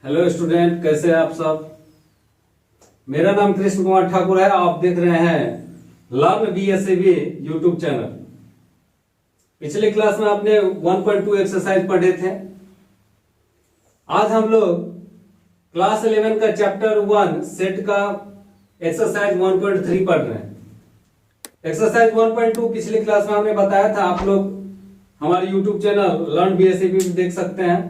Hello student, कैसे हैं आप सब। मेरा नाम कृष्ण कुमार ठाकुर है। आप देख रहे हैं लर्न BSAB यूट्यूब चैनल। पिछले क्लास में आपने 1.2 एक्सरसाइज पढ़े थे। आज हम लोग क्लास 11 का चैप्टर 1 सेट का एक्सरसाइज 1.3 पढ़ रहे हैं। एक्सरसाइज 1.2 पिछले क्लास में हमने बताया था। आप लोग हमारे यूट्यूब चैनल लर्न BSAB में देख सकते हैं।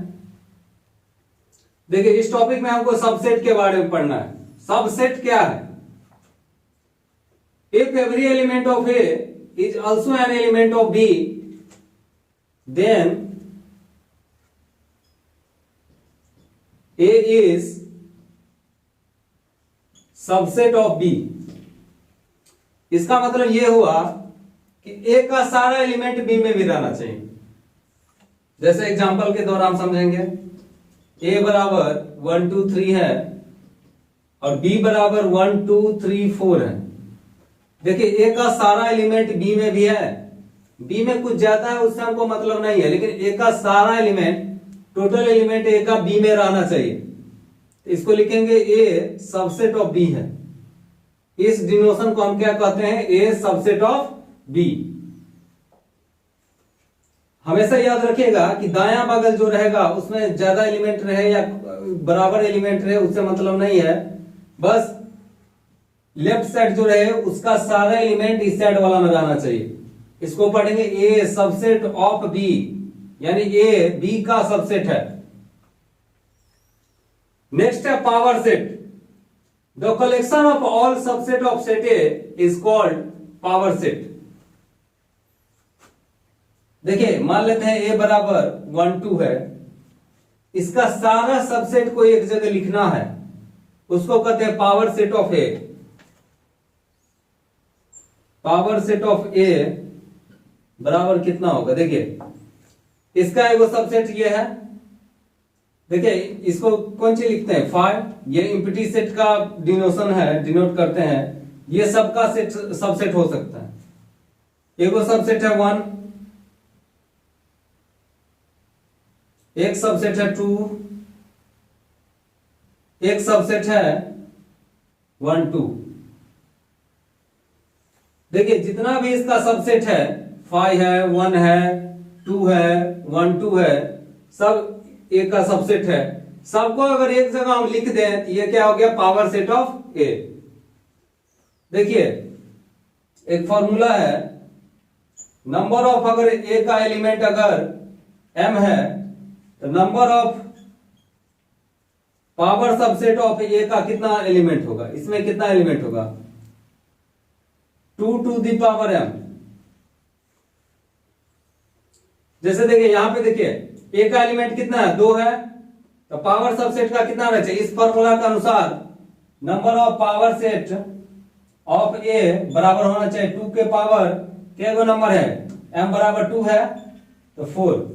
देखिए, इस टॉपिक में हमको सबसेट के बारे में पढ़ना है। सबसेट क्या है? If every element of A is also an element of B, then A is subset of B. इसका मतलब यह हुआ कि ए का सारा एलिमेंट बी में भी रहना चाहिए। जैसे एग्जांपल के दौरान समझेंगे। ए बराबर 1 2 3 है और बी बराबर 1 2 3 4 है। देखिए, ए का सारा एलिमेंट बी में भी है। बी में कुछ ज्यादा है उससे हमको मतलब नहीं है, लेकिन ए का सारा एलिमेंट, टोटल एलिमेंट ए का बी में रहना चाहिए। तो इसको लिखेंगे ए सबसेट ऑफ बी है। इस डिनोशन को हम क्या कहते हैं? ए सबसेट ऑफ बी। हमेशा याद रखिएगा कि दायां बगल जो रहेगा उसमें ज्यादा एलिमेंट रहे या बराबर एलिमेंट रहे उससे मतलब नहीं है। बस लेफ्ट साइड जो रहे उसका सारा एलिमेंट इस साइड वाला में रहना चाहिए। इसको पढ़ेंगे ए सबसेट ऑफ बी, यानी ए बी का सबसेट है। नेक्स्ट है power set. The collection of all subset of set A is called power set. देखिए, मान लेते हैं ए बराबर 1 2 है। इसका सारा सबसेट को एक जगह लिखना है, उसको कहते हैं power set of A. Power set of A बराबर कितना होगा? देखिए, इसका एगो सबसेट ये है। देखिए, इसको कौन सी लिखते हैं? 5। ये एम्प्टी सेट का डिनोशन है, डिनोट करते हैं। ये सबका सेट सबसेट हो सकता है। एगो सबसेट है 1, एक सबसेट है 2, एक सबसेट है 1 2। देखिए, जितना भी इसका सबसेट है, 5 है, 1 है, 2 है, 1 2 है, सब ए का सबसेट है। सबको अगर एक जगह हम लिख दें तो ये क्या हो गया? पावर सेट ऑफ ए। देखिए, एक फॉर्मूला है, नंबर ऑफ, अगर ए का एलिमेंट अगर m है तो number of power subset of A का कितना एलिमेंट होगा? इसमें कितना एलिमेंट होगा? 2 to the power m। जैसे देखिए, यहां पे देखिए, ए का एलिमेंट कितना है? 2 है, तो पावर सबसेट का कितना रहना चाहिए? इस फॉर्मूला के अनुसार number of power set of A बराबर होना चाहिए 2 के पावर क्या गो नंबर है? m बराबर 2 है तो 4।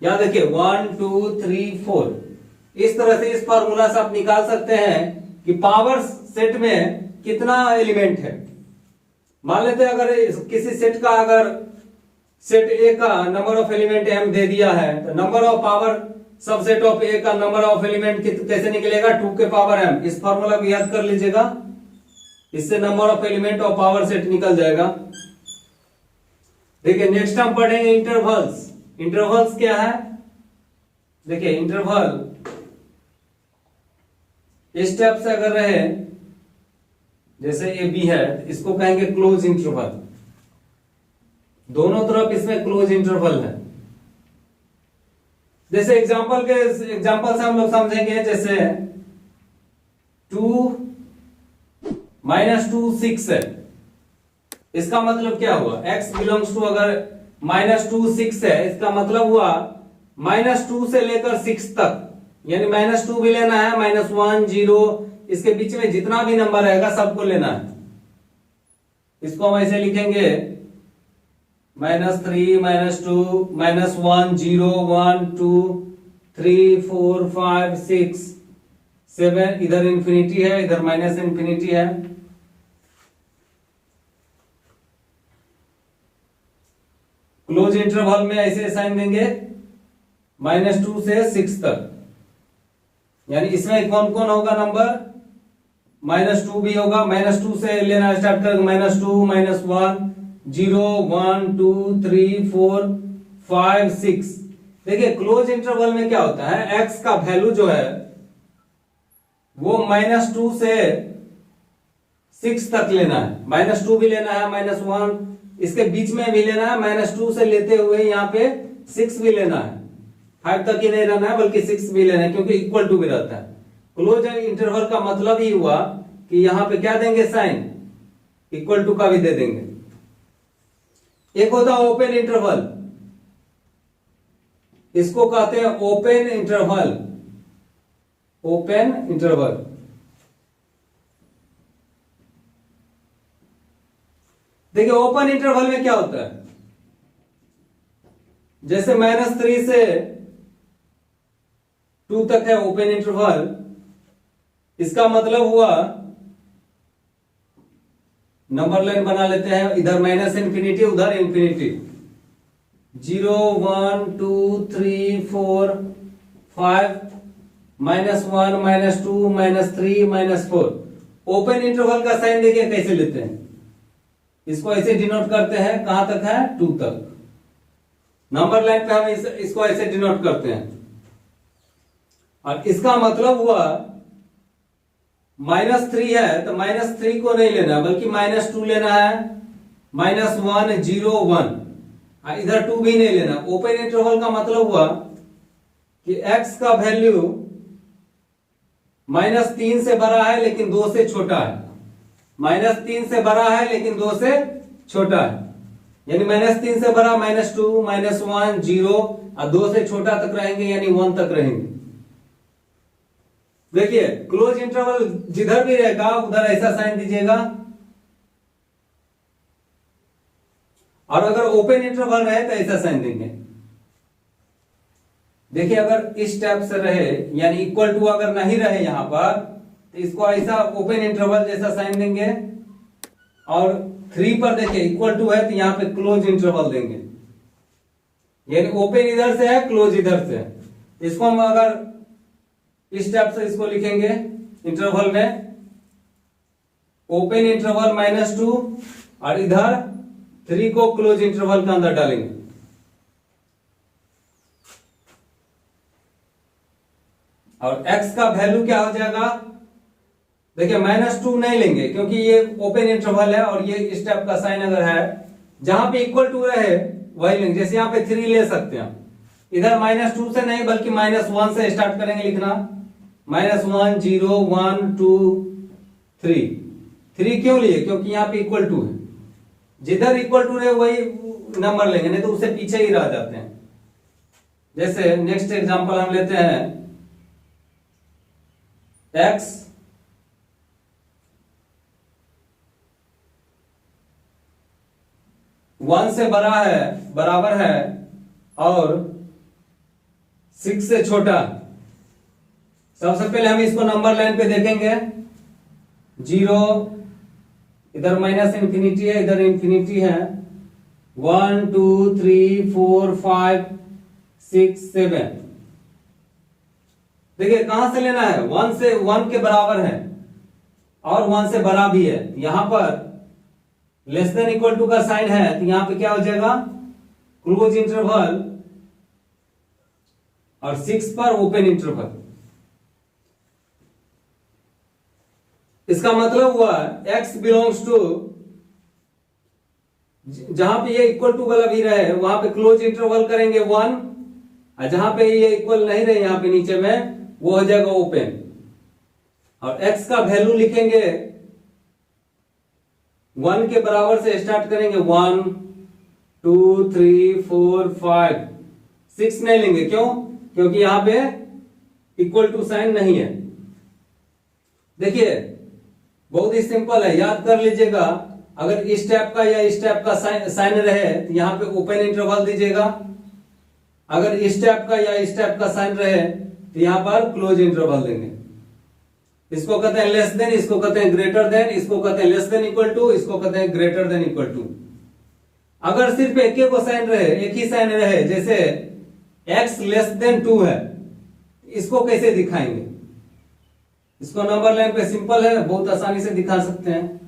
यहां देखिए 1 2 3 4। इस तरह से इस फॉर्मूला से आप निकाल सकते हैं कि पावर सेट में कितना एलिमेंट है। मान लेते हैं अगर किसी सेट का, अगर सेट ए का नंबर ऑफ एलिमेंट m दे दिया है, तो number of power subset of A का नंबर ऑफ एलिमेंट कैसे निकलेगा? 2 के पावर m। इस फॉर्मूला को याद कर लीजिएगा, इससे नंबर ऑफ एलिमेंट और पावर सेट निकल जाएगा। देखिए, नेक्स्ट हम पढ़ेंगे इंटरवल्स। इंटरवल्स क्या है? देखिए, इंटरवल इस टाइप से अगर रहे, जैसे ए बी है, इसको कहेंगे क्लोज इंटरवल। दोनों तरफ इसमें क्लोज इंटरवल है। जैसे एग्जांपल से हम लोग समझेंगे। जैसे 2 -2 6 है। इसका मतलब क्या हुआ? x बिलोंग्स टू, अगर -2 6 है, इसका मतलब हुआ -2 से लेकर 6 तक, यानी -2 भी लेना है, -1 0, इसके बीच में जितना भी नंबर रहेगा सबको लेना है। इसको हम ऐसे लिखेंगे -3 -2 -1 0 1 2 3 4 5 6 7। इधर इंफिनिटी है, इधर माइनस इंफिनिटी है। क्लोज इंटरवल में ऐसे साइन देंगे -2 से 6 तक। यानी इसमें कौन कौन होगा नंबर, -2 भी होगा। -2 से लेना स्टार्ट करेंगे, -2, -1, 0, 1, 2, 3, 4, 5, 6। देखिए क्लोज इंटरवल में क्या होता है, x का वैल्यू जो है वो -2 से 6 तक लेना है। -2 भी लेना है, -1 इसके बीच में भी लेना है, -2 से लेते हुए यहाँ पे 6 भी लेना है। 5 तक ही नहीं रहना है बल्कि 6 भी लेना है, क्योंकि इक्वल टू भी रहता है। क्लोज इंटरवल का मतलब ही हुआ कि यहां पे क्या देंगे, साइन, इक्वल टू का भी दे देंगे। एक होता है ओपन इंटरवल, इसको कहते हैं ओपन इंटरवल। ओपन इंटरवल देखिए ओपन इंटरवल में क्या होता है, जैसे -3 से 2 तक है ओपन इंटरवल, इसका मतलब हुआ नंबर लाइन बना लेते हैं, इधर -इंफिनिटी उधर इंफिनिटी, 0, 1, 2, 3, 4, 5, -1, -2, -3, -4। ओपन इंटरवल का साइन देखिए कैसे लेते हैं, इसको ऐसे डिनोट करते हैं, कहां तक है, 2 तक। नंबर लाइन पे हम इसको ऐसे डिनोट करते हैं, और इसका मतलब हुआ -3 है तो -3 को नहीं लेना बल्कि -2 लेना है, -1, 0, 1, इधर 2 भी नहीं लेना। ओपन इंटरवल का मतलब हुआ कि x का वैल्यू -3 से बड़ा है लेकिन 2 से छोटा है, -3 से बड़ा है लेकिन 2 से छोटा है, यानी -3 से बड़ा -2, -1, 0 और 2 से छोटा तक रहेंगे, यानी 1 तक रहेंगे। देखिए क्लोज इंटरवल जिधर भी रहेगा उधर ऐसा साइन दीजिएगा, और अगर ओपन इंटरवल रहे तो ऐसा साइन देंगे। देखिए अगर इस टाइप से रहे, यानी इक्वल टू अगर नहीं रहे यहां पर, तो इसको ऐसा ओपन इंटरवल जैसा साइन देंगे, और 3 पर देखिए इक्वल टू है तो यहां पे क्लोज इंटरवल देंगे, यानी ओपन इधर से है, क्लोज इधर से है। इसको हम अगर इस टाइप से इसको लिखेंगे इंटरवल में, ओपन इंटरवल -2 और इधर 3 को क्लोज इंटरवल के अंदर डालेंगे। और x का वैल्यू क्या हो जाएगा, देखिए -2 नहीं लेंगे क्योंकि ये ओपन इंटरवल है, और ये इस टाइप का साइन अगर है जहां पे इक्वल टू रहे वही लेंगे। जैसे यहाँ पे 3 ले सकते हैं, इधर -2 से नहीं बल्कि -1 से स्टार्ट करेंगे लिखना, -1, 0, 1, 2, 3। 3 क्यों लिए, क्योंकि यहाँ पे इक्वल टू है, जिधर इक्वल टू रहे वही नंबर लेंगे, नहीं तो उससे पीछे ही रह जाते हैं। जैसे नेक्स्ट एग्जांपल हम लेते हैं, x 1 से बड़ा है, बराबर है, और 6 से छोटा। सबसे पहले हम इसको नंबर लाइन पे देखेंगे, 0, इधर -इंफिनिटी है, इधर इंफिनिटी है, 1, 2, 3, 4, 5, 6, 7। देखिए कहां से लेना है, 1 से, 1 के बराबर है और 1 से बड़ा भी है। यहां पर लेस देन इक्वल टू का साइन है, तो यहां पे क्या हो जाएगा, क्लोज इंटरवल, और 6 पर ओपन इंटरवल। इसका मतलब हुआ x बिलोंग्स टू, जहां पे ये इक्वल टू वाला भी रहे वहां पे क्लोज इंटरवल करेंगे 1, और जहां पे ये इक्वल नहीं रहे यहां पे नीचे में वो हो जाएगा ओपन। और x का वैल्यू लिखेंगे 1 के बराबर से स्टार्ट करेंगे, 1, 2, 3, 4, 5, 6 नहीं लेंगे, क्यों, क्योंकि यहां पे इक्वल टू साइन नहीं है। देखिए बहुत ही सिंपल है, याद कर लीजिएगा। अगर इस टाइप का या इस टाइप का साइन रहे तो यहां पे ओपन इंटरवल दीजिएगा, अगर इस टाइप का या इस टाइप का साइन रहे तो यहां पर क्लोज इंटरवल देंगे। इसको कहते हैं लेस देन, इसको कहते हैं ग्रेटर देन, इसको कहते हैं लेस देन इक्वल टू, इसको कहते हैं ग्रेटर देन इक्वल टू। अगर सिर्फ एक ही साइन रहे, एक ही साइन रहे, जैसे x लेस देन 2 है, इसको कैसे दिखाएंगे, इसको नंबर लाइन पे सिंपल है, बहुत आसानी से दिखा सकते हैं।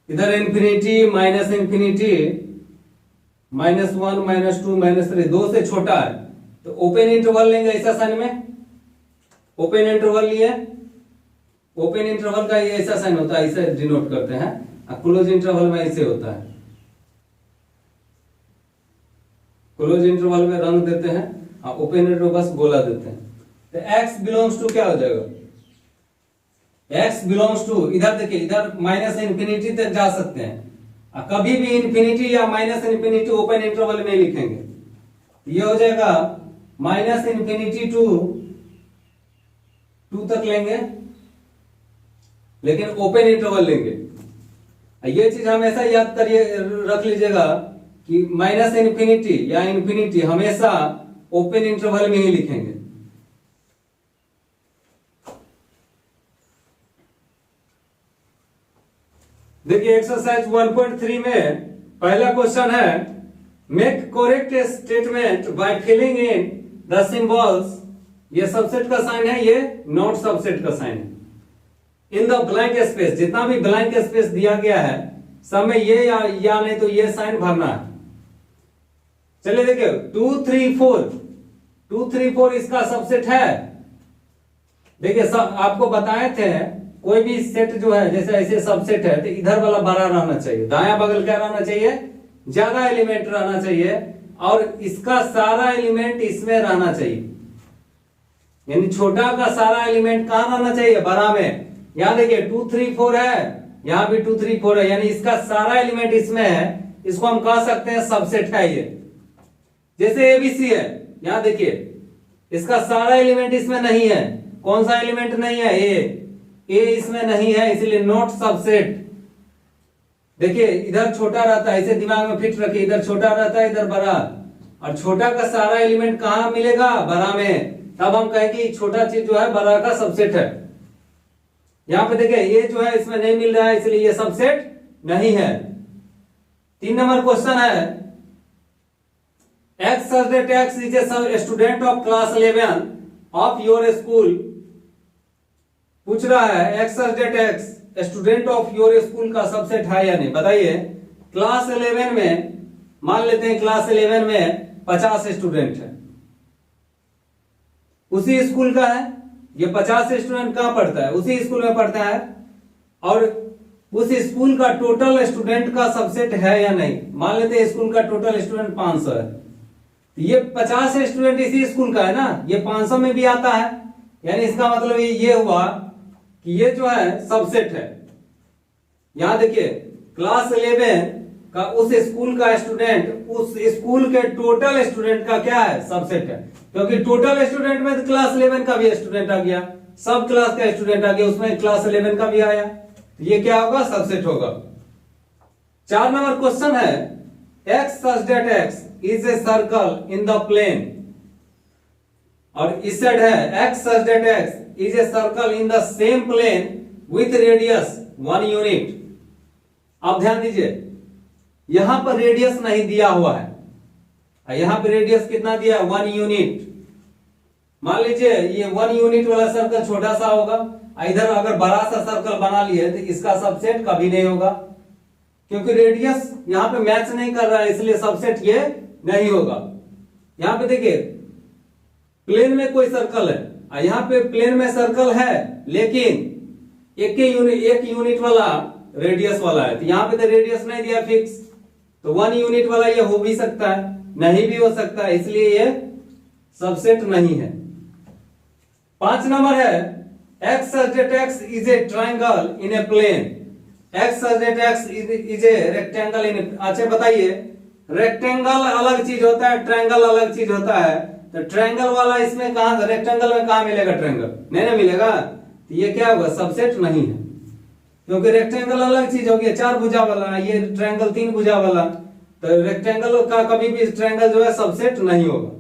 इधर इंफिनिटी, माइनस इंफिनिटी, -1, -2, -3, 2 से छोटा है तो ओपन इंटरवल लेंगे ऐसा साइन में, ओपन इंटरवल लिए, ओपन इंटरवल का ये ऐसा साइन होता है, इसे डिनोट करते हैं, और क्लोज इंटरवल में ऐसे होता है। क्लोज इंटरवल में रंग देते हैं और ओपन इंटरवल बस गोला देते हैं। तो x बिलोंग्स टू क्या हो जाएगा, x बिलोंग्स टू, इधर देखिए, इधर माइनस इंफिनिटी तक जा सकते हैं, और कभी भी इंफिनिटी या माइनस इंफिनिटी ओपन इंटरवल में लिखेंगे। ये हो जाएगा माइनस इंफिनिटी टू 2 तक लेंगे, लेकिन ओपन इंटरवल लेंगे। ये चीज हमेशा याद करिए, रख लीजिएगा कि माइनस इंफिनिटी या इंफिनिटी हमेशा ओपन इंटरवल में ही लिखेंगे। देखिए एक्सरसाइज 1.3 में पहला क्वेश्चन है, make correct statement by filling in the symbols. ये सबसेट का साइन है, ये नॉट सबसेट का साइन है। इन द ब्लैंक स्पेस, जितना भी ब्लैंक स्पेस दिया गया है सब में ये या नहीं तो ये साइन भरना है। चलिए देखिए 2 3 4, 2 3 4 इसका सबसेट है। देखिए आपको बताए थे कोई भी सेट जो है जैसे ऐसे सबसेट है तो इधर वाला बड़ा रहना चाहिए, दायां बगल क्या रहना चाहिए, ज्यादा एलिमेंट रहना चाहिए, और इसका सारा एलिमेंट इसमें रहना चाहिए। यानी छोटा का सारा एलिमेंट कहां रहना चाहिए, बड़ा में। यहां देखिए 2 3 4 है, यहां भी 2 3 4 है, यानी इसका सारा एलिमेंट इसमें है। इसको हम कह सकते हैं सबसेट है ये। जैसे एबीसी है, यहां देखिए इसका सारा एलिमेंट इसमें नहीं है। कौन सा एलिमेंट नहीं है, ए इसमें नहीं है, इसलिए नॉट सबसेट। देखिए इधर छोटा रहता है, इसे दिमाग में फिट रखिए, इधर छोटा रहता है, इधर बड़ा, और छोटा का सारा एलिमेंट कहां मिलेगा, बड़ा में। तब हम कहेंगे छोटा चीज जो है बड़ा का सबसेट है। यहां पे देखिए ये जो है इसमें नहीं मिल रहा है, इसलिए ये सबसेट नहीं है। 3 नंबर क्वेश्चन है, x such that x is a student of class 11 of your school। पूछ रहा है x such that x student of your school का सबसेट है या नहीं, बताइए। क्लास 11 में, मान लेते हैं क्लास 11 में 50 स्टूडेंट है, उसी स्कूल का है। ये 50 स्टूडेंट कहां पढ़ता है, उसी स्कूल में पढ़ता है, और उस स्कूल का टोटल स्टूडेंट का सबसेट है या नहीं। मान लेते हैं स्कूल का टोटल स्टूडेंट 500 है, ये 50 स्टूडेंट इसी स्कूल का है ना, ये 500 में भी आता है। यानी इसका मतलब ये हुआ कि ये जो है सबसेट है। यहां देखिए क्लास 11 का उस स्कूल का स्टूडेंट उस स्कूल के टोटल स्टूडेंट का क्या है, सबसेट है। क्योंकि टोटल स्टूडेंट में तो क्लास 11 का भी स्टूडेंट आ गया, सब क्लास का स्टूडेंट आ गया, उसमें क्लास 11 का भी आया, तो ये क्या होगा, सबसेट होगा। 4 नंबर क्वेश्चन है, x such that x is a circle in the plane। और इस साइड है x such that x is a circle in the same plane with radius 1 unit। अब ध्यान दीजिए, यहां पर रेडियस नहीं दिया हुआ है, यहां पर रेडियस कितना दिया है, 1 यूनिट। मान लीजिए ये 1 यूनिट वाला सर्कल छोटा सा होगा, इधर अगर बड़ा सा सर्कल बना लिए तो इसका सबसेट कभी नहीं होगा, क्योंकि रेडियस यहां पे मैच नहीं कर रहा है, इसलिए सबसेट ये नहीं होगा। यहां पे देखिए प्लेन में कोई सर्कल है, यहां पे प्लेन में सर्कल है, लेकिन एक यूनिट वाला रेडियस वाला है, तो यहां पे तो रेडियस नहीं दिया फिक्स, तो 1 यूनिट वाला ये हो भी सकता है, नहीं भी हो सकता है, इसलिए ये सबसेट नहीं है। 5 नंबर है, x such that x is a triangle in a plane। x such that x is a rectangle in a, अच्छा बताइए, रेक्टेंगल अलग चीज होता है, ट्रायंगल अलग चीज होता है, तो ट्रायंगल वाला इसमें कहां, रेक्टेंगल में कहां मिलेगा, ट्रायंगल नहीं ना मिलेगा, तो ये क्या होगा, सबसेट नहीं है। क्योंकि रेक्टेंगल अलग चीज हो गया, 4 भुजा वाला, ये ट्रायंगल 3 भुजा वाला, तो रेक्टेंगल का कभी भी ट्रायंगल जो है सबसेट नहीं होगा।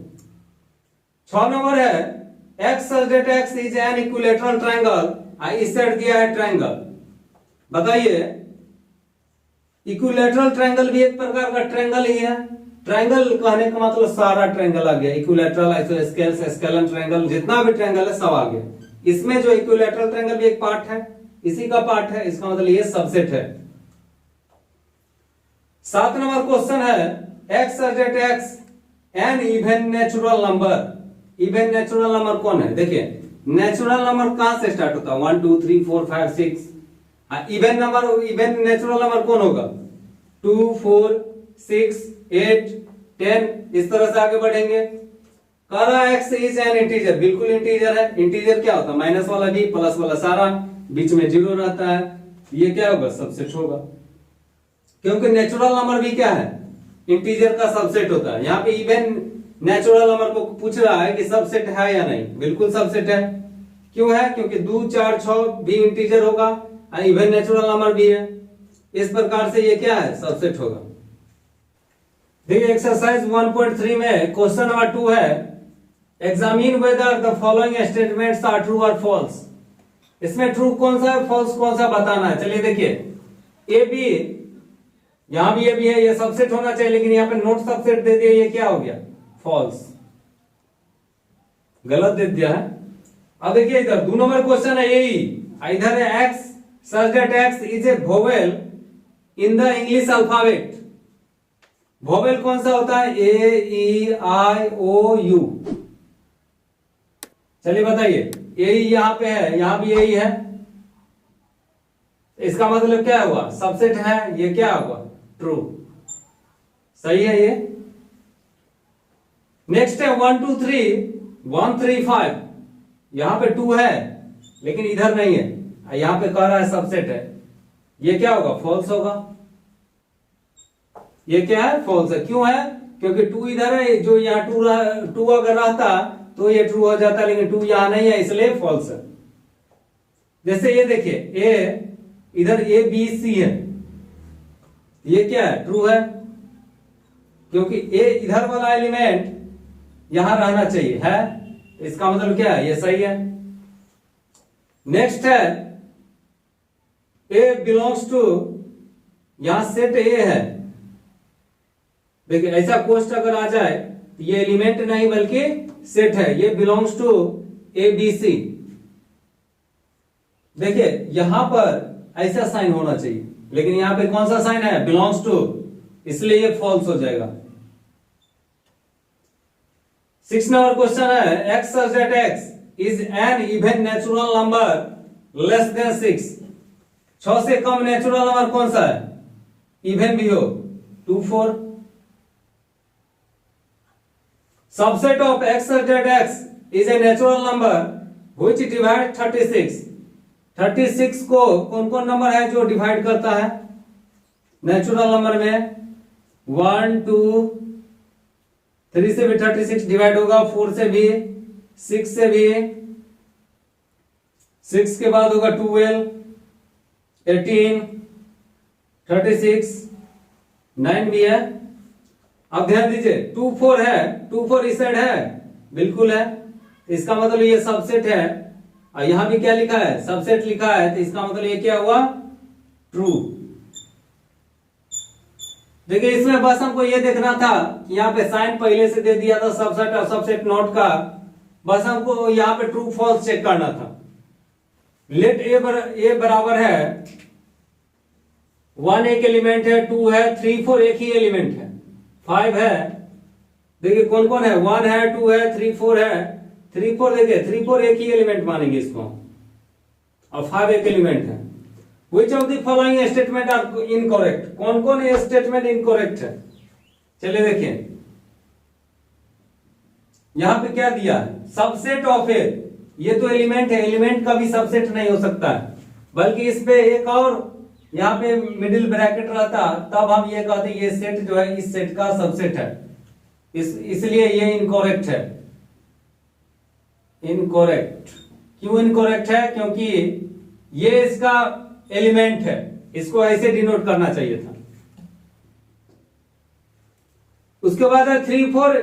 6 नंबर है, x such that x is an equilateral triangle, इस साइड दिया है ट्रायंगल। बताइए इक्विलैटरल ट्रायंगल भी एक प्रकार का ट्रायंगल ही है। ट्रायंगल कहने का मतलब सारा ट्रायंगल आ गया, इक्विलैटरल, आइसोस्केल, स्केलन ट्रायंगल, जितना भी ट्रायंगल है सब आ गया। इसमें जो इक्विलैटरल ट्रायंगल भी एक पार्ट है, इसी का पार्ट है, इसका मतलब ये सबसेट है। 7 नंबर क्वेश्चन है x such that x an even natural number. Even natural number कौन है? देखिए नेचुरल नंबर कहां से स्टार्ट होता है? 1 2 3 4 5 6। Even number, even natural number कौन होगा? 2 4 6 8 10, इस तरह से आगे बढ़ेंगे। कह रहा है x इज एन इंटीजर, बिल्कुल इंटीजर है। इंटीजर क्या होता है? माइनस वाला भी प्लस वाला सारा, बीच में जीरो रहता है, ये क्या होगा? सबसेट होगा, क्योंकि नेचुरल नंबर भी क्या है? इंटीजर का सबसेट होता है। यहाँ पे इवन नेचुरल नंबर को पूछ रहा है कि सबसेट है या नहीं, बिल्कुल सबसेट है। क्यों है? क्योंकि 2 4 6 भी इंटीजर होगा, इवन नेचुरल नंबर भी है, इस प्रकार से ये क्या है? सबसेट होगा। देखिए एक्सरसाइज 1.3 में क्वेश्चन नंबर 2 है, examine whether the following statements are true और फॉल्स। इसमें ट्रू कौन सा है, फॉल्स कौन सा बताना है। चलिए देखिए, ए बी, यहां भी ए बी है, ये सबसेट होना चाहिए, लेकिन यहाँ पे नोट सबसेट दे दिया, ये क्या हो गया? फॉल्स, गलत दे दिया है। अब देखिए इधर 2 नंबर क्वेश्चन है यही, इधर है x such that x is a vowel in the English alphabet। Vowel कौन सा होता है? ए ई आई ओ यू। चलिए बताइए, ए यहां पे है, यहां भी यही है, इसका मतलब क्या हुआ? सबसेट है, ये क्या हुआ? ट्रू, सही है ये। नेक्स्ट है 1 2 3 1 3 5, यहां पे 2 है लेकिन इधर नहीं है, यहां पे कह रहा है सबसेट है, ये क्या होगा? फॉल्स होगा। ये क्या है? फॉल्स है। क्यों है? क्योंकि 2 इधर है, जो यहाँ 2 अगर रहता तो ये ट्रू हो जाता, लेकिन 2 यहां नहीं है, इसलिए फॉल्स है। जैसे ये देखिए, ए इधर ए बी सी है, ये क्या है? ट्रू है, क्योंकि ए इधर वाला एलिमेंट यहां रहना चाहिए है, इसका मतलब क्या है? ये सही है। नेक्स्ट है ए बिलोंग्स टू, यहां सेट ए है। देखिए ऐसा क्वेश्चन अगर आ जाए तो ये एलिमेंट नहीं बल्कि सेट है, ये belongs to A B C. देखिए यहां पर ऐसा साइन होना चाहिए, लेकिन यहां पे कौन सा साइन है? बिलोंग्स टू, इसलिए ये फॉल्स हो जाएगा। 6 नंबर क्वेश्चन है, x such that x is an even natural number less than 6। 6 से कम नेचुरल नंबर कौन सा है? इवन भी हो, 2 4। Subset of x such that x is a natural number which divide 36। 36 को कौन कौन नंबर है जो डिवाइड करता है नेचुरल नंबर में? 1 2 3 से भी 36 डिवाइड होगा, 4 से भी, 6 से भी, 6 के बाद होगा 12 18 36 9 भी है। अब ध्यान दीजिए 2 4 है, 2 4 इस साइड है, बिल्कुल है, इसका मतलब ये सबसेट है। और यहां भी क्या लिखा है? सबसेट लिखा है, तो इसका मतलब ये क्या हुआ? ट्रू। देखिए इसमें बस हमको ये देखना था कि यहाँ पे साइन पहले से दे दिया था सबसेट और सबसेट नॉट का, बस हमको यहाँ पे ट्रू फॉल्स चेक करना था। लेट ए बराबर है 1 एक एलिमेंट है, 2 है, 3 4 एक ही एलिमेंट है, 5 है। देखिए कौन कौन है? 1 है, 2 है, 3 4 है। 3 4 देखिए, 3 4 एक ही एलिमेंट मानेंगे इसको, और 5 एक एलिमेंट है। Which of the following statement are incorrect? कौन कौन ये स्टेटमेंट इनकरेक्ट है? चलिए देखिए, यहां पे क्या दिया है? सबसेट ऑफ ए, ये तो एलिमेंट है, एलिमेंट का भी सबसेट नहीं हो सकता है, बल्कि इस पे एक और यहाँ पे मिडिल ब्रैकेट रहता, तब हम ये कहते ये सेट जो है इस सेट का सबसेट है, इसलिए ये इनकरेक्ट है। इनकरेक्ट क्यों इनकरेक्ट है? क्योंकि ये इसका एलिमेंट है, इसको ऐसे डिनोट करना चाहिए था। उसके बाद है 3 4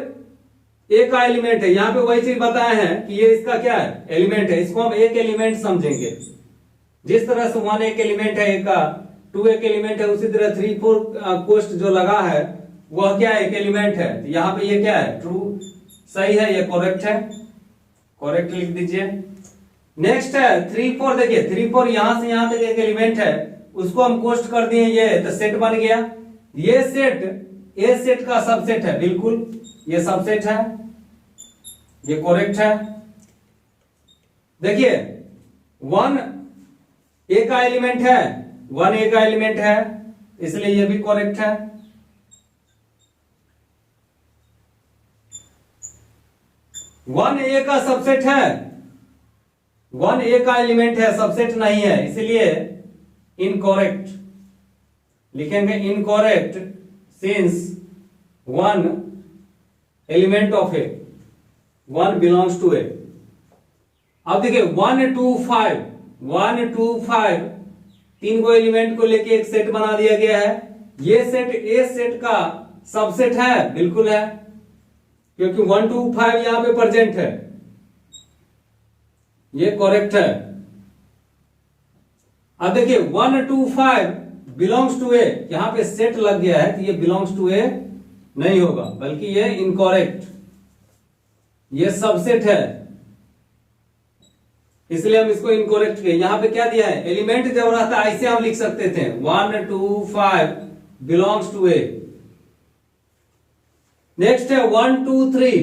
ए का एलिमेंट है, यहां पे वही चीज बताए हैं कि ये इसका क्या है? एलिमेंट है, इसको हम एक एलिमेंट समझेंगे। जिस तरह से 1 एक एलिमेंट है, ए का 2 एक एलिमेंट है, उसी तरह 3 4 कोष्ट जो लगा है वह क्या है? एक एलिमेंट है। तो यहां पे ये क्या है? ट्रू, सही है, ये करेक्ट है, करेक्ट लिख दीजिए। नेक्स्ट है 3 4। देखिए 3 4 यहां से यहां तक एक एलिमेंट है, उसको हम कोष्ट कर दिए, ये तो सेट बन गया। ये सेट ए सेट का सबसेट है, बिल्कुल ये सबसेट है, ये करेक्ट है। देखिए 1 ए का एलिमेंट है, 1 ए का एलिमेंट है, इसलिए ये भी करेक्ट है। 1 ए का सबसेट है, 1 ए का एलिमेंट है, सबसेट नहीं है, इसलिए इनकरेक्ट लिखेंगे, incorrect since 1 element of A, 1 belongs to A. अब देखिए 1 2 5, 1 2 5 तीन को एलिमेंट को लेके एक सेट बना दिया गया है। ये सेट ए सेट का सबसेट है, बिल्कुल है, क्योंकि 1 2 5 यहां पे प्रेजेंट है, ये करेक्ट है। अब देखिए 1 2 5 बिलोंग्स टू ए, यहां पे सेट लग गया है, तो ये बिलोंग्स टू ए नहीं होगा, बल्कि ये इनकरेक्ट, ये सबसेट है, इसलिए हम इसको इनकरेक्ट किए। यहां पे क्या दिया है, एलिमेंट जब रहता ऐसे हम लिख सकते थे 1 2 5 बिलोंग्स टू ए। नेक्स्ट है 1 2 3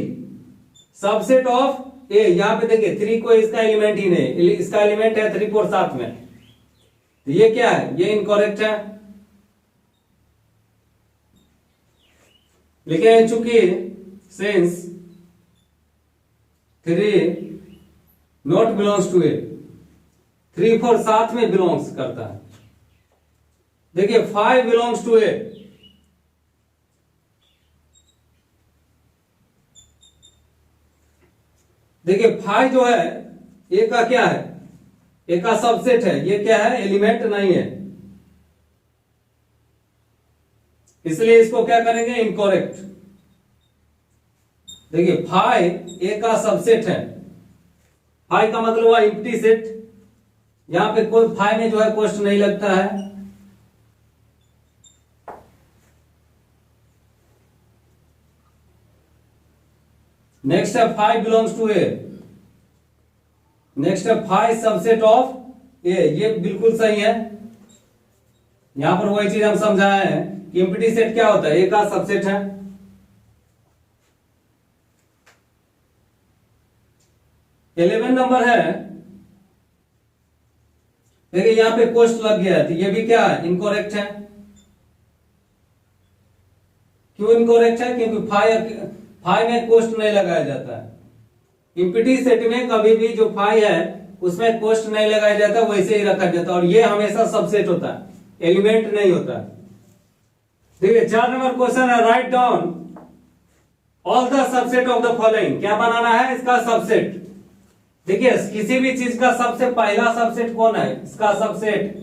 सबसेट ऑफ ए। यहां पे देखिए 3 को इसका एलिमेंट ही नहीं, इसका एलिमेंट है 3 4 साथ में, तो ये क्या है, ये इनकरेक्ट है। लेकिन चूंकि सिंस 3 नॉट बिलोंग्स टू ए, 3 4 साथ में बिलोंग्स करता है। देखिए 5 बिलोंग्स टू ए, देखिए 5 जो है ए का क्या है, ए का सबसेट है, ये क्या है, एलिमेंट नहीं है, इसलिए इसको क्या करेंगे, इनकरेक्ट। देखिए 5 ए का सबसेट है, 5 का मतलब हुआ एम्प्टी सेट, यहां पे कोई 5 में जो है कोष्ट नहीं लगता है। नेक्स्ट है 5 बिलोंग्स टू ए, नेक्स्ट है 5 सबसेट ऑफ ए, ये बिल्कुल सही है। यहां पर वही चीज हम समझाए हैं कि एम्प्टी सेट क्या होता है, ए का सबसेट है। इलेवन नंबर है, देखिए यहां पे कोष्ट लग गया है, तो ये भी क्या है, इनकरेक्ट है। क्यों इनकरेक्ट है, क्योंकि 5 में कोष्ट नहीं लगाया जाता है। एम्प्टी सेट में कभी भी जो 5 है उसमें कोष्ट नहीं लगाया जाता, वैसे ही रखा जाता है, और ये हमेशा सबसेट होता है, एलिमेंट नहीं होता है। देखिए 4 नंबर क्वेश्चन है, write down all the subset of the following. क्या बनाना है, इसका सबसेट। देखिए किसी भी चीज का सबसे पहला सबसेट कौन है, इसका सबसेट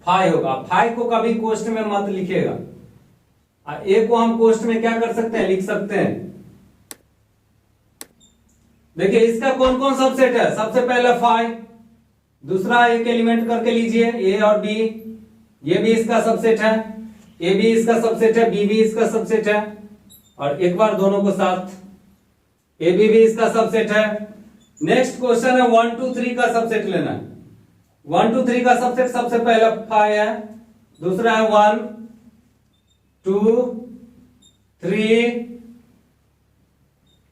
5 होगा। 5 को कभी कोष्ट में मत लिखेगा, ए को हम कोष्ट में क्या कर सकते हैं, लिख सकते हैं। देखिए इसका कौन कौन सबसेट है, सबसे पहले 5, दूसरा एक एलिमेंट करके लीजिए ए और बी, ये भी इसका सबसेट है, ए भी इसका सबसेट है, बी भी इसका सबसेट है, और एक बार दोनों को साथ, ए बी भी इसका सबसेट है। नेक्स्ट क्वेश्चन है 1 2 3 का सबसेट लेना है। 1 2 3 का सबसेट सबसे पहला 5 है, दूसरा है 1 2 3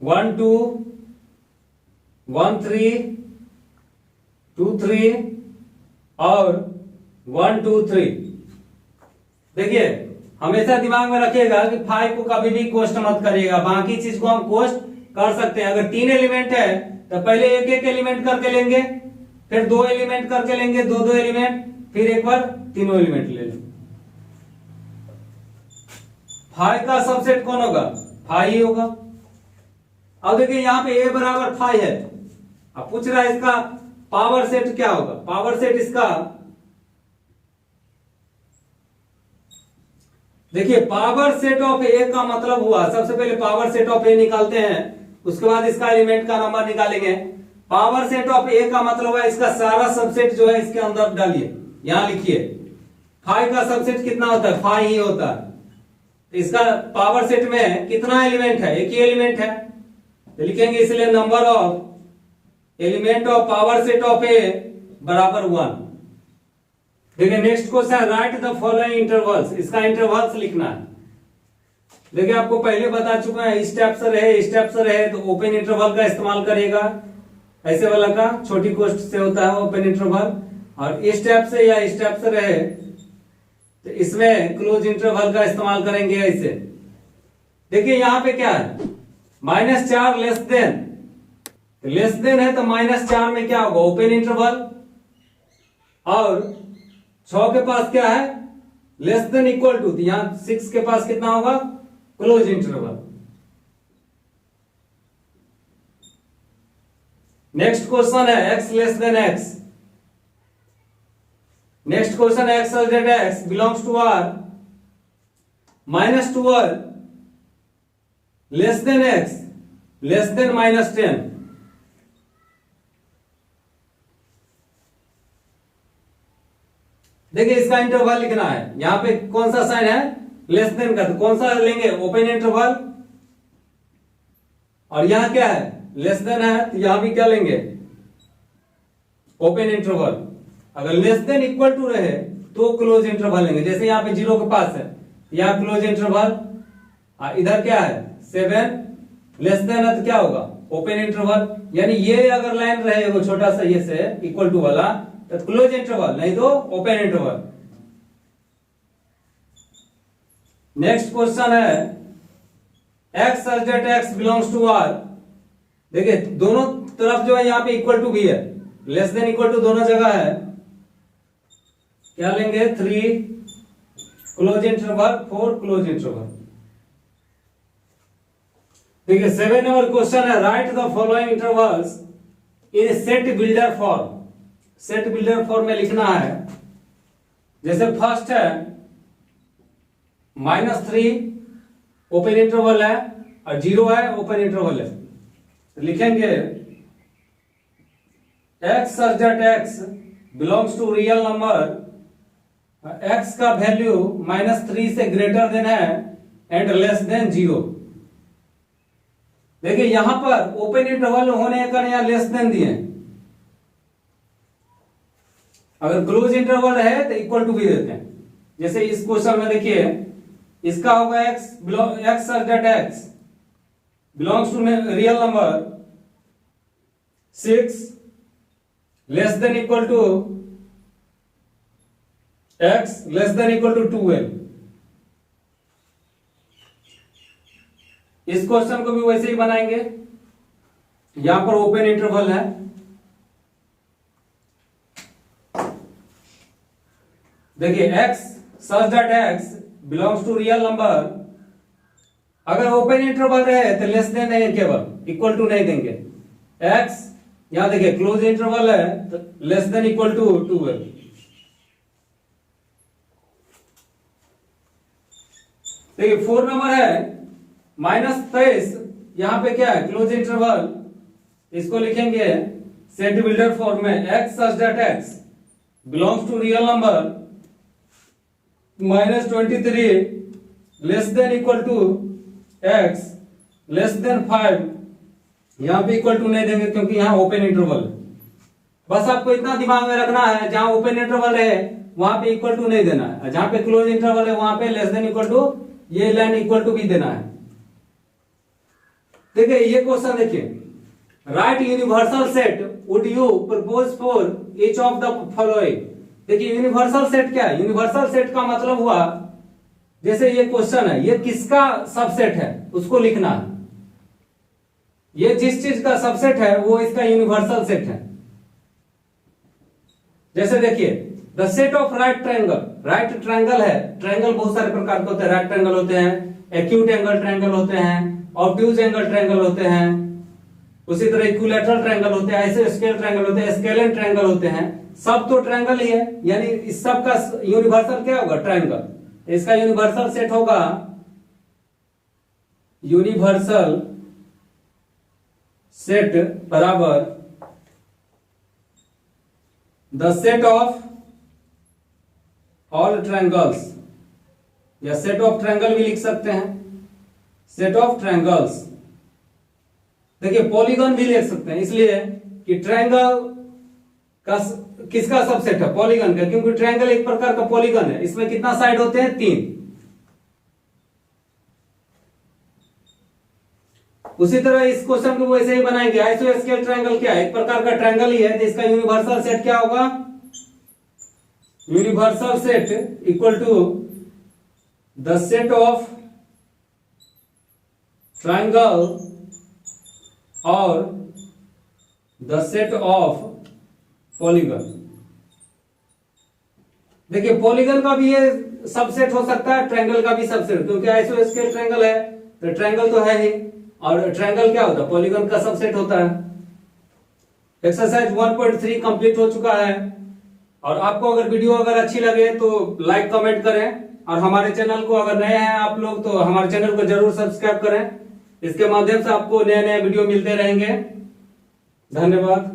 1 2 1 3 2 3 और 1 2 3। देखिए हमेशा दिमाग में रखिएगा कि 5 को कभी भी कोष्ट मत करिएगा, बाकी चीज को हम कोष्ट कर सकते हैं। अगर 3 एलिमेंट है तो पहले एक एक एलिमेंट करके लेंगे, फिर 2 एलिमेंट करके लेंगे, 2 एलिमेंट, फिर एक बार तीनों एलिमेंट ले लेंगे। 5 का सबसेट कौन होगा, 5 ही होगा। अब देखिए यहां पे a बराबर 5 है, अब पूछ रहा है इसका पावर सेट क्या होगा। पावर सेट इसका, देखिए पावर सेट ऑफ ए का मतलब हुआ, सबसे पहले पावर सेट ऑफ ए निकालते हैं, उसके बाद इसका एलिमेंट का नंबर निकालेंगे। पावर सेट ऑफ ए का मतलब हुआ इसका सारा सबसेट जो है इसके अंदर डालिए, यहां लिखिए 5 का सबसेट कितना होता है, 5 ही होता है। तो इसका पावर सेट में कितना एलिमेंट है, एक ही एलिमेंट है, तो लिखेंगे इसलिए number of element of power set of A बराबर 1। देखिए next question, write the following intervals, इसका इंटरवल्स लिखना है। देखिए आपको पहले बता चुका है, इस टाइप से रहे तो ओपन इंटरवल का इस्तेमाल करेगा, ऐसे वाला का छोटी कोष्ठ से होता है ओपन इंटरवल, और इस टाइप से या इस टाइप से रहे तो इसमें क्लोज इंटरवल का इस्तेमाल करेंगे ऐसे। देखिए यहां पे क्या है, -4 लेस देन है तो -4 में क्या होगा, ओपन इंटरवल, और 6 के पास क्या है, लेस देन इक्वल टू, तो यहां 6 के पास कितना होगा, क्लोज इंटरवल। नेक्स्ट क्वेश्चन है x less then x। Next question है x such that x belongs to R -12 less than x less then -10। देखिए इसका इंटरवल लिखना है, यहां पे कौन सा साइन है, लेस देन का, तो कौन सा लेंगे, ओपन इंटरवल, और यहां क्या है, लेस देन है, तो यहां भी क्या लेंगे, ओपन इंटरवल। अगर लेस देन इक्वल टू रहे तो क्लोज इंटरवल लेंगे, जैसे यहां पे 0 के पास है, यहां क्लोज इंटरवल, इधर क्या है 7, लेस देन है तो क्या होगा, ओपन इंटरवल। यानी ये अगर लाइन रहे वो छोटा सा ये से इक्वल टू वाला तो क्लोज इंटरवल, नहीं तो ओपन इंटरवल। नेक्स्ट क्वेश्चन है x such that x belongs to R। देखिए दोनों तरफ जो है यहां पे इक्वल टू भी है, लेस देन इक्वल टू दोनों जगह है, क्या लेंगे 3 क्लोज इंटरवल 4 क्लोज इंटरवल। देखिए 7 नंबर क्वेश्चन है, right the following intervals in set builder form. Set builder form में लिखना है, जैसे फर्स्ट है -3 ओपन इंटरवल है और 0 है ओपन इंटरवल है, तो लिखेंगे x such that x belongs to real number, x का वैल्यू -3 से ग्रेटर देन है एंड लेस देन 0। देखिए यहां पर ओपन इंटरवल होने का यहाँ लेस देन दिए, अगर क्लोज इंटरवल है तो इक्वल टू भी देते हैं। जैसे इस क्वेश्चन में देखिए इसका होगा x such that x belongs to real number 6 less than equal to x less than equal to 12। इस क्वेश्चन को भी वैसे ही बनाएंगे, यहां पर ओपन इंटरवल है, देखिए x such that x belongs to real number, अगर ओपन इंटरवल रहे तो लेस देन है, केवल इक्वल टू नहीं देंगे। x यहां देखिए क्लोज इंटरवल है तो लेस देन इक्वल टू 12। देखिए 4 नंबर है -23, यहां पे क्या है क्लोज इंटरवल, इसको लिखेंगे सेट बिल्डर फॉर्म में, x such that x belongs to real number -23 less than equal to x less than 5, यहां पे इक्वल टू नहीं देंगे क्योंकि यहां ओपन इंटरवल। बस आपको इतना दिमाग में रखना है, जहां ओपन इंटरवल है वहां पे इक्वल टू नहीं देना है, जहां पे क्लोज इंटरवल है वहां पे लेस देन इक्वल टू, ये लाइन इक्वल टू भी देना है। देखिए ये क्वेश्चन देखिए, right universal set would you propose for each of the following. देखिए यूनिवर्सल सेट क्या है, यूनिवर्सल सेट का मतलब हुआ, जैसे ये क्वेश्चन है ये किसका सबसेट है उसको लिखना है, ये जिस चीज का सबसेट है वो इसका यूनिवर्सल सेट है। जैसे देखिए the set of right triangle, right triangle है, ट्रायंगल बहुत सारे प्रकार के होते हैं, राइट ट्रायंगल होते हैं, एक्यूट एंगल ट्रायंगल होते हैं, ऑब्ट्यूज एंगल ट्रायंगल होते हैं, उसी तरह इक्विलैटरल ट्रायंगल होते हैं, ऐसे स्केल ट्रायंगल होते हैं, स्केलन ट्रायंगल होते हैं, सब तो ट्रायंगल ही है, यानी इस सब का यूनिवर्सल क्या होगा, ट्रायंगल। इसका यूनिवर्सल सेट होगा, यूनिवर्सल सेट बराबर the set of all triangles, या सेट ऑफ ट्रायंगल भी लिख सकते हैं, सेट ऑफ ट्रायंगल्स। देखिए पॉलीगन भी लिख सकते हैं, इसलिए कि ट्रायंगल का किसका सबसेट है, पॉलीगन का, क्योंकि ट्रायंगल एक प्रकार का पॉलीगन है, इसमें कितना साइड होते हैं, 3। उसी तरह इस क्वेश्चन को वैसे ही बनाएंगे। आइसोस्केल ट्रायंगल क्या है, एक प्रकार का ट्रायंगल ही है, तो इसका यूनिवर्सल सेट क्या होगा, universal set equal to the set of triangle और द सेट ऑफ पॉलीगन। देखिए पॉलीगन का भी ये सबसेट हो सकता है, ट्रायंगल का भी सबसेट, क्योंकि आइसोस्केल ट्रायंगल है तो ट्रायंगल तो है ही, और ट्रायंगल क्या होता है, पॉलीगन का सबसेट होता है। एक्सरसाइज 1.3 कंप्लीट हो चुका है। और आपको अगर वीडियो अगर अच्छी लगे तो लाइक कमेंट करें, और हमारे चैनल को अगर नए हैं आप लोग तो हमारे चैनल को जरूर सब्सक्राइब करें। इसके माध्यम से आपको नए नए वीडियो मिलते रहेंगे। धन्यवाद।